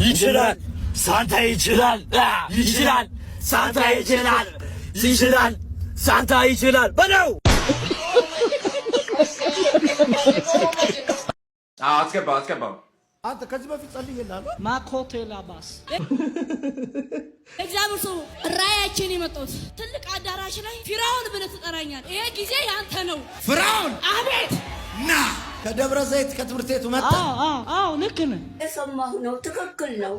ይችላል ሳንታ ይችላል ይችላል ሳንታ ይችላል ይችላል ሳንታ ይችላል በለው አስገባው አንተ ከዚህ በፊት ጸልየናል ማኮቴላ ባስ እግዚአብሔር ሰው ራያችን የመጣው ትልቅ አዳራሽ ላይ ፊራውን ብለህ ትጠራኛለህ። ይሄ ጊዜ ያንተ ነው። ፍራውን አቤት ና ከደብረ ዘይት ከትምህርት ቤቱ መጣ። አዎ ልክ ነህ። የሰማሁ ነው፣ ትክክል ነው።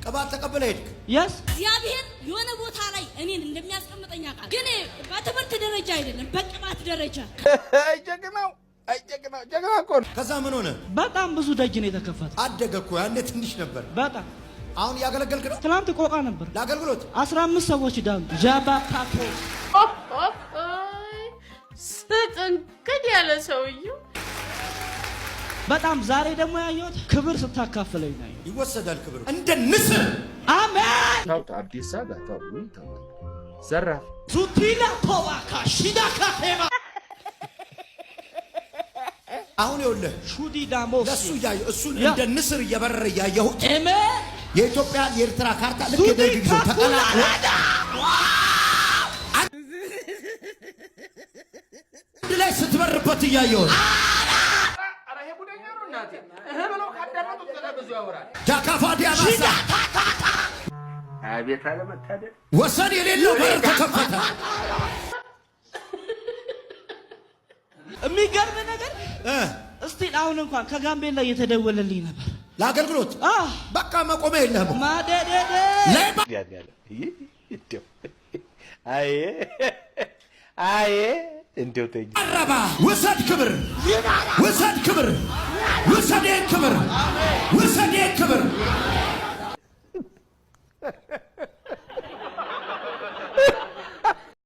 ቅባት ተቀበለ ሄድክ። የስ እግዚአብሔር የሆነ ቦታ ላይ እኔን እንደሚያስቀምጠኝ አውቃለሁ። ግን በትምህርት ደረጃ አይደለም፣ በቅባት ደረጃ። ጀግና እኮ ነው። ከዛ ምን ሆነ? በጣም ብዙ ደጅ ነው የተከፈተ። አደገ እኮ ያኔ ትንሽ ነበር። በጣም አሁን ያገለገልክ ነው። ትናንት ቆቃ ነበር ለአገልግሎት 15 ሰዎች ዳኑ። ጃባታፖ ስጥንቅድ ያለ ሰውዬው በጣም ዛሬ ደግሞ ያየሁት ክብር ስታካፍለኝ ነው። ይወሰዳል ክብር እንደ ንስር። አሜን። ታውጣ አዲስ አበባ ታው ዘራፍ ዙቲላ ፖባካ ሺዳካ ሄማ አሁን ይኸውልህ ሹዲ ዳሞስ ለሱ ያየው እሱን እንደ ንስር እየበረረ ያየሁት አሜን። የኢትዮጵያ የኤርትራ ካርታ ልክ የደርግ ጊዜ ተቀላቅሎ አንድ ላይ ስትበርበት እያየሁት ጃካፋ ዲያባሳ አቤት አለመታደል ወሰን የሌለው በር ተከፈተ። የሚገርም ነገር እስቲ አሁን እንኳን ከጋምቤላ እየተደወለልኝ ነበር ለአገልግሎት። በቃ መቆሚያ የለህም። ማደደደ አይ እንደው ተይ አረባ ውሰድ ክብር ውሰድ ክብር ውሰድ ክብር ውሰድ